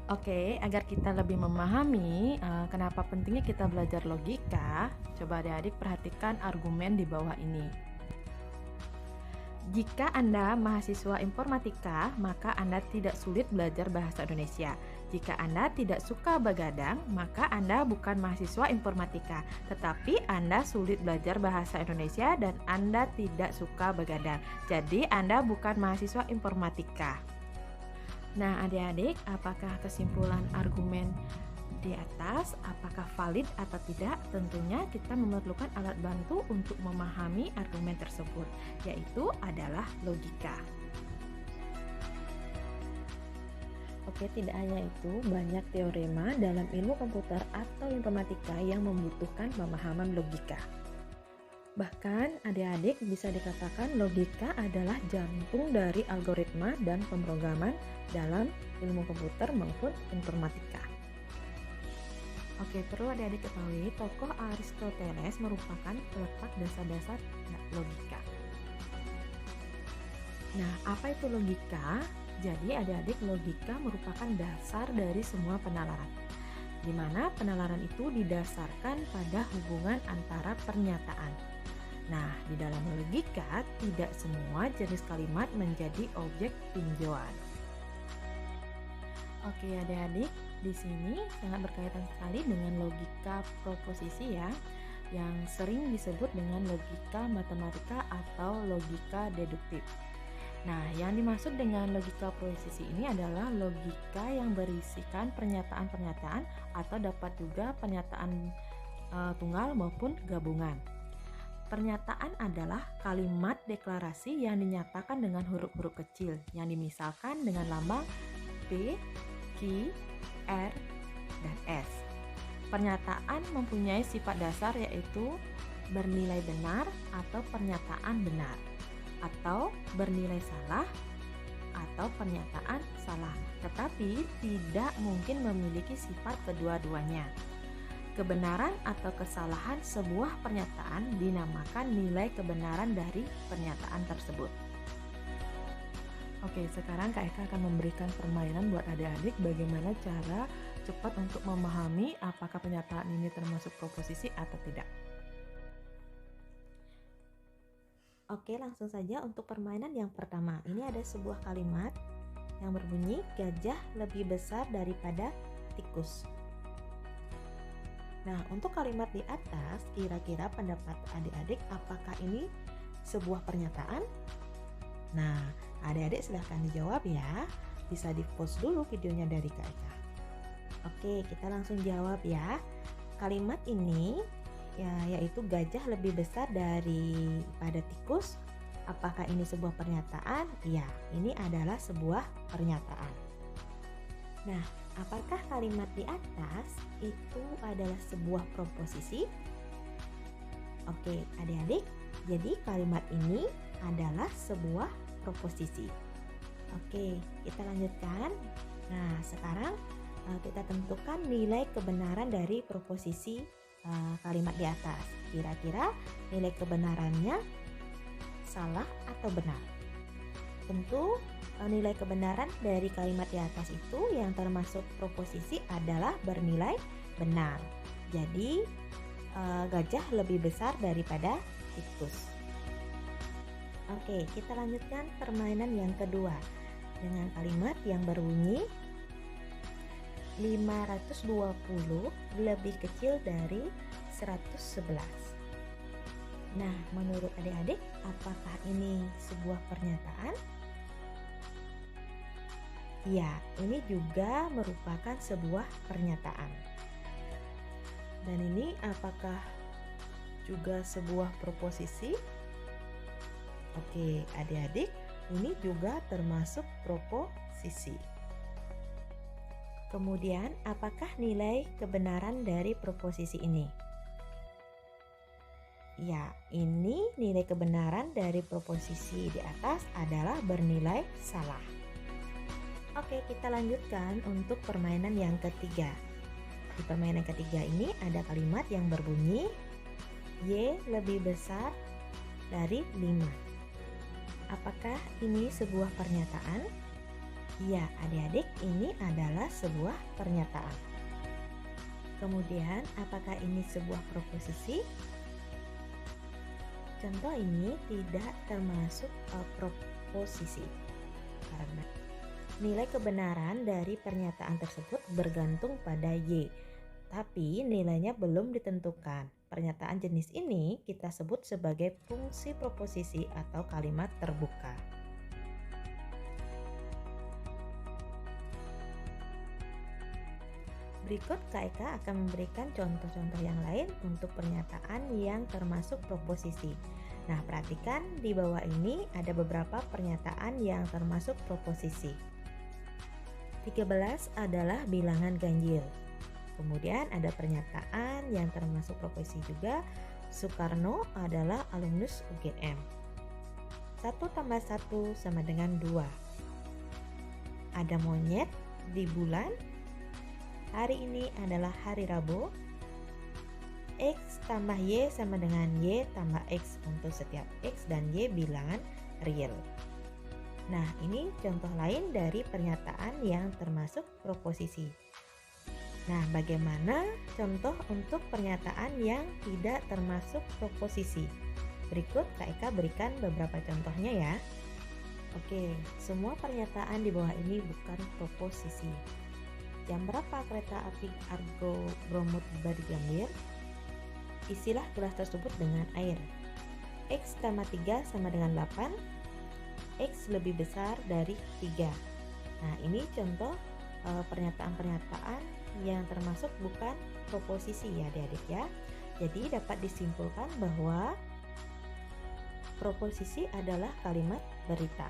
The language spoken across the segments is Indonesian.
Oke, agar kita lebih memahami kenapa pentingnya kita belajar logika, coba adik-adik perhatikan argumen di bawah ini. Jika Anda mahasiswa informatika, maka Anda tidak sulit belajar bahasa Indonesia. Jika Anda tidak suka begadang, maka Anda bukan mahasiswa informatika, tetapi Anda sulit belajar bahasa Indonesia dan Anda tidak suka begadang. Jadi, Anda bukan mahasiswa informatika. Nah, adik-adik, apakah kesimpulan argumen di atas apakah valid atau tidak? Tentunya kita memerlukan alat bantu untuk memahami argumen tersebut, yaitu adalah logika. Oke, tidak hanya itu, banyak teorema dalam ilmu komputer atau informatika yang membutuhkan pemahaman logika. Bahkan, adik-adik bisa dikatakan logika adalah jantung dari algoritma dan pemrograman dalam ilmu komputer maupun informatika. Oke, perlu adik-adik ketahui, tokoh Aristoteles merupakan peletak dasar-dasar logika. Nah, apa itu logika? Jadi, adik-adik, logika merupakan dasar dari semua penalaran, di mana penalaran itu didasarkan pada hubungan antara pernyataan. Nah, di dalam logika, tidak semua jenis kalimat menjadi objek tinjauan. Oke, adik-adik, di sini sangat berkaitan sekali dengan logika proposisi ya, yang sering disebut dengan logika matematika atau logika deduktif. Nah, yang dimaksud dengan logika proposisi ini adalah logika yang berisikan pernyataan-pernyataan atau dapat juga pernyataan tunggal maupun gabungan. Pernyataan adalah kalimat deklarasi yang dinyatakan dengan huruf-huruf kecil yang dimisalkan dengan lambang P, Q, R, dan S. Pernyataan mempunyai sifat dasar yaitu bernilai benar atau pernyataan benar, atau bernilai salah atau pernyataan salah, tetapi tidak mungkin memiliki sifat kedua-duanya. Kebenaran atau kesalahan sebuah pernyataan dinamakan nilai kebenaran dari pernyataan tersebut. Oke, sekarang Kak Eka akan memberikan permainan buat adik-adik bagaimana cara cepat untuk memahami apakah pernyataan ini termasuk proposisi atau tidak. Oke, langsung saja untuk permainan yang pertama. Ini ada sebuah kalimat yang berbunyi gajah lebih besar daripada tikus. Nah, untuk kalimat di atas, kira-kira pendapat adik-adik apakah ini sebuah pernyataan? Nah, adik-adik silahkan dijawab ya. Bisa di-pause dulu videonya dari Kak Eka. Oke, kita langsung jawab ya. Kalimat ini yaitu gajah lebih besar daripada tikus. Apakah ini sebuah pernyataan? Ya, ini adalah sebuah pernyataan. Nah, apakah kalimat di atas itu adalah sebuah proposisi? Oke, adik-adik, jadi kalimat ini adalah sebuah proposisi. Oke, kita lanjutkan. Nah, sekarang kita tentukan nilai kebenaran dari proposisi kalimat di atas. Kira-kira nilai kebenarannya salah atau benar? Tentu nilai kebenaran dari kalimat di atas itu yang termasuk proposisi adalah bernilai benar. Jadi gajah lebih besar daripada tikus. Oke, kita lanjutkan permainan yang kedua dengan kalimat yang berbunyi 520 lebih kecil dari 111. Nah, menurut adik-adik, apakah ini sebuah pernyataan? Ya, ini juga merupakan sebuah pernyataan. Dan ini apakah juga sebuah proposisi? Oke, adik-adik, ini juga termasuk proposisi. Kemudian, apakah nilai kebenaran dari proposisi ini? Ya, ini nilai kebenaran dari proposisi di atas adalah bernilai salah. Oke, kita lanjutkan untuk permainan yang ketiga. Di permainan ketiga ini ada kalimat yang berbunyi Y lebih besar dari 5. Apakah ini sebuah pernyataan? Ya, adik-adik, ini adalah sebuah pernyataan. Kemudian, apakah ini sebuah proposisi? Contoh ini tidak termasuk proposisi karena nilai kebenaran dari pernyataan tersebut bergantung pada Y, tapi nilainya belum ditentukan. Pernyataan jenis ini kita sebut sebagai fungsi proposisi atau kalimat terbuka. Berikut Kak Eka akan memberikan contoh-contoh yang lain untuk pernyataan yang termasuk proposisi. Nah, perhatikan di bawah ini ada beberapa pernyataan yang termasuk proposisi. 13 adalah bilangan ganjil. Kemudian ada pernyataan yang termasuk proposisi juga, Soekarno adalah alumnus UGM. 1 tambah 1 sama dengan 2. Ada monyet di bulan. Hari ini adalah hari Rabu. X tambah Y sama dengan Y tambah X untuk setiap X dan Y bilangan real. Nah, ini contoh lain dari pernyataan yang termasuk proposisi. Nah, bagaimana contoh untuk pernyataan yang tidak termasuk proposisi? Berikut Kak Eka berikan beberapa contohnya ya. Oke, semua pernyataan di bawah ini bukan proposisi. Jam berapa kereta api Argo Bromo tiba di Gambir? Isilah gelas tersebut dengan air. X tambah 3 sama dengan 8. X lebih besar dari 3. Nah, ini contoh pernyataan-pernyataan yang termasuk bukan proposisi ya adik-adik ya. Jadi dapat disimpulkan bahwa proposisi adalah kalimat berita.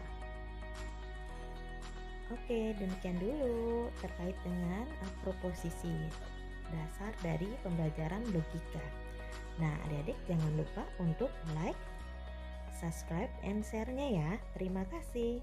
Oke, demikian dulu terkait dengan proposisi dasar dari pembelajaran logika. Nah, adik-adik jangan lupa untuk like, subscribe, and share-nya ya. Terima kasih.